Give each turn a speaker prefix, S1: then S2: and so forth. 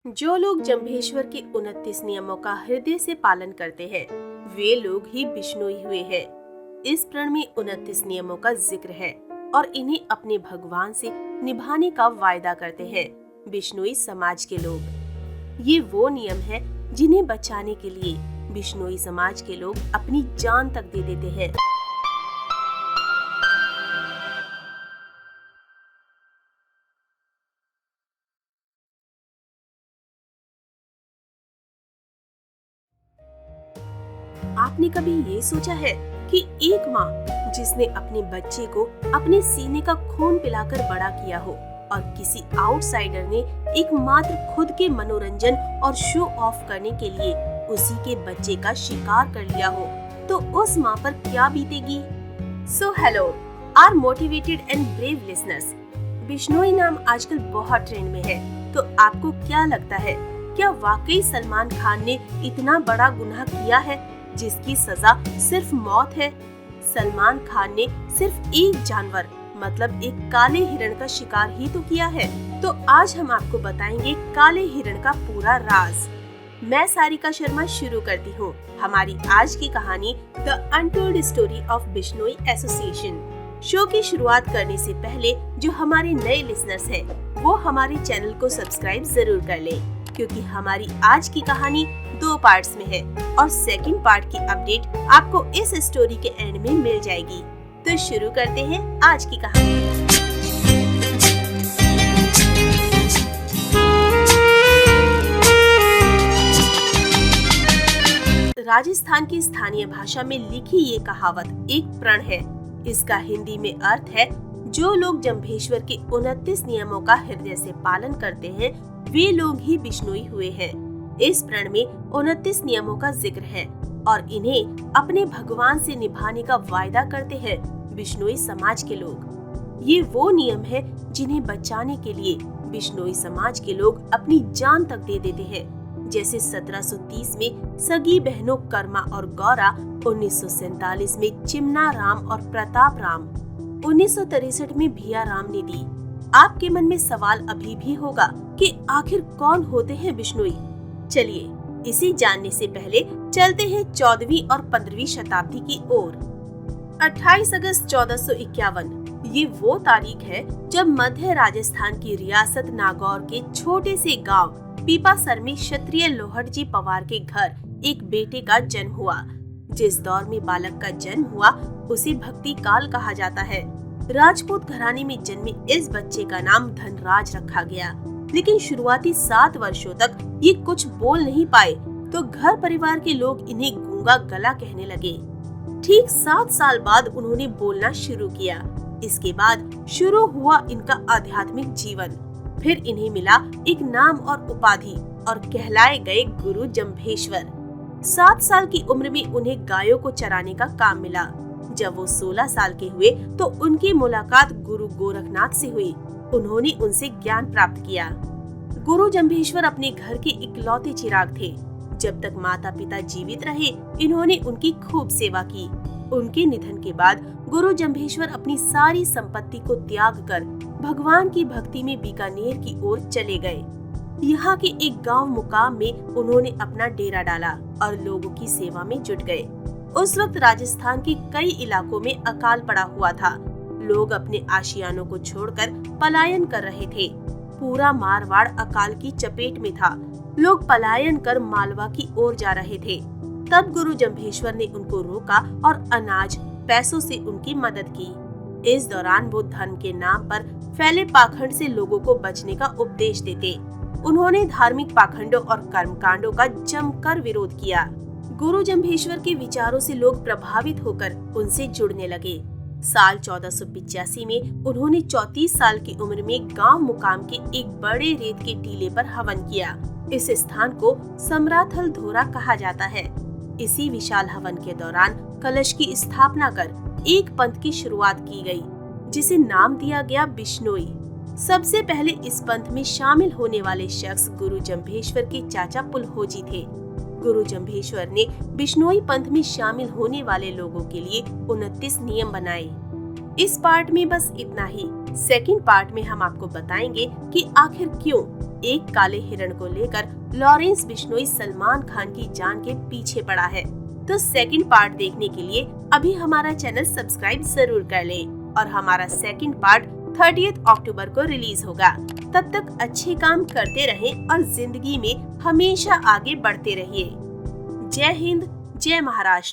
S1: जो लोग जम्भेश्वर के 29 नियमों का हृदय से पालन करते हैं, वे लोग ही बिश्नोई हुए हैं। इस प्रण में 29 नियमों का जिक्र है और इन्हें अपने भगवान से निभाने का वायदा करते हैं बिश्नोई समाज के लोग। ये वो नियम है जिन्हें बचाने के लिए बिश्नोई समाज के लोग अपनी जान तक दे देते हैं। आपने कभी ये सोचा है कि एक माँ जिसने अपने बच्चे को अपने सीने का खून पिलाकर बड़ा किया हो और किसी आउटसाइडर ने एकमात्र खुद के मनोरंजन और शो ऑफ करने के लिए उसी के बच्चे का शिकार कर लिया हो, तो उस माँ पर क्या बीतेगी। So hello our motivated and brave listeners. Bishnoi नाम आजकल बहुत ट्रेंड में है, तो आपको क्या लगता है, क्या वाकई सलमान खान ने इतना बड़ा गुनाह किया है जिसकी सजा सिर्फ मौत है। सलमान खान ने सिर्फ एक जानवर मतलब एक काले हिरण का शिकार ही तो किया है। तो आज हम आपको बताएंगे काले हिरण का पूरा राज। मैं सारिका शर्मा शुरू करती हूँ हमारी आज की कहानी the untold story of Bishnoi association. Show की शुरुआत करने से पहले जो हमारे नए लिसनर्स हैं, वो हमारे चैनल को सब्सक्राइब जरूर कर लें, क्योंकि हमारी आज की कहानी 2 पार्ट्स में है और सेकंड पार्ट की अपडेट आपको इस स्टोरी के एंड में मिल जाएगी। तो शुरू करते हैं आज की कहानी। राजस्थान की स्थानीय भाषा में लिखी ये कहावत एक प्रण है। इसका हिंदी में अर्थ है, जो लोग जम्भेश्वर के 29 नियमों का हृदय से पालन करते हैं, वे लोग ही बिश्नोई हुए हैं। इस प्रण में 29 नियमों का जिक्र है और इन्हें अपने भगवान से निभाने का वायदा करते हैं बिश्नोई समाज के लोग। ये वो नियम है जिन्हें बचाने के लिए बिश्नोई समाज के लोग अपनी जान तक दे देते हैं। जैसे 1730 में सगी बहनों कर्मा और गौरा, 1947 में चिमना राम और प्रताप राम, 1963 में भिया राम ने दी। आपके मन में सवाल अभी भी होगा कि आखिर कौन होते हैं बिश्नोई। चलिए इसे जानने से पहले चलते हैं 14वीं और 15वीं शताब्दी की ओर। 28 अगस्त 1451 ये वो तारीख है जब मध्य राजस्थान की रियासत नागौर के छोटे से गांव पीपासर में क्षत्रिय लोहड़जी पवार के घर एक बेटे का जन्म हुआ। जिस दौर में बालक का जन्म हुआ उसे भक्ति काल कहा जाता है। राजपूत घराने में जन्मे इस बच्चे का नाम धनराज रखा गया, लेकिन शुरुआती 7 वर्षों तक ये कुछ बोल नहीं पाए, तो घर परिवार के लोग इन्हें गूंगा गला कहने लगे। ठीक 7 साल बाद उन्होंने बोलना शुरू किया। इसके बाद शुरू हुआ इनका आध्यात्मिक जीवन। फिर इन्हें मिला एक नाम और उपाधि और कहलाए गए गुरु जम्भेश्वर। 7 साल की उम्र में उन्हें गायों को चराने का काम मिला। जब वो 16 साल के हुए तो उनकी मुलाकात गुरु गोरखनाथ से हुई। उन्होंने उनसे ज्ञान प्राप्त किया। गुरु जम्भेश्वर अपने घर के इकलौते चिराग थे। जब तक माता पिता जीवित रहे, इन्होंने उनकी खूब सेवा की। उनके निधन के बाद गुरु जम्भेश्वर अपनी सारी संपत्ति को त्याग कर भगवान की भक्ति में बीकानेर की ओर चले गए। यहाँ के एक गांव मुकाम में उन्होंने अपना डेरा डाला और लोगों की सेवा में जुट गए। उस वक्त राजस्थान के कई इलाकों में अकाल पड़ा हुआ था। लोग अपने आशियानों को छोड़कर पलायन कर रहे थे। पूरा मारवाड़ अकाल की चपेट में था। लोग पलायन कर मालवा की ओर जा रहे थे। तब गुरु जम्भेश्वर ने उनको रोका और अनाज पैसों से उनकी मदद की। इस दौरान वो धर्म के नाम पर फैले पाखंड से लोगों को बचने का उपदेश देते। उन्होंने धार्मिक पाखंडों और कर्मकांडों का जमकर विरोध किया। गुरु जम्भेश्वर के विचारों से लोग प्रभावित होकर उनसे जुड़ने लगे। साल 1485 में उन्होंने 34 साल की उम्र में गांव मुकाम के एक बड़े रेत के टीले पर हवन किया। इस स्थान को समराथल धोरा कहा जाता है। इसी विशाल हवन के दौरान कलश की स्थापना कर एक पंथ की शुरुआत की गई, जिसे नाम दिया गया बिश्नोई। सबसे पहले इस पंथ में शामिल होने वाले शख्स गुरु जम्भेश्वर के चाचा पुलहोजी थे। गुरु जम्भेश्वर ने बिश्नोई पंथ में शामिल होने वाले लोगों के लिए 29 नियम बनाए। इस पार्ट में बस इतना ही। सेकंड पार्ट में हम आपको बताएंगे कि आखिर क्यों एक काले हिरण को लेकर लॉरेंस बिश्नोई सलमान खान की जान के पीछे पड़ा है। तो सेकंड पार्ट देखने के लिए अभी हमारा चैनल सब्सक्राइब जरूर कर लें और हमारा सेकंड पार्ट 30 अक्टूबर को रिलीज होगा। तब तक अच्छे काम करते रहें और जिंदगी में हमेशा आगे बढ़ते रहिए। जय हिंद, जय महाराष्ट्र।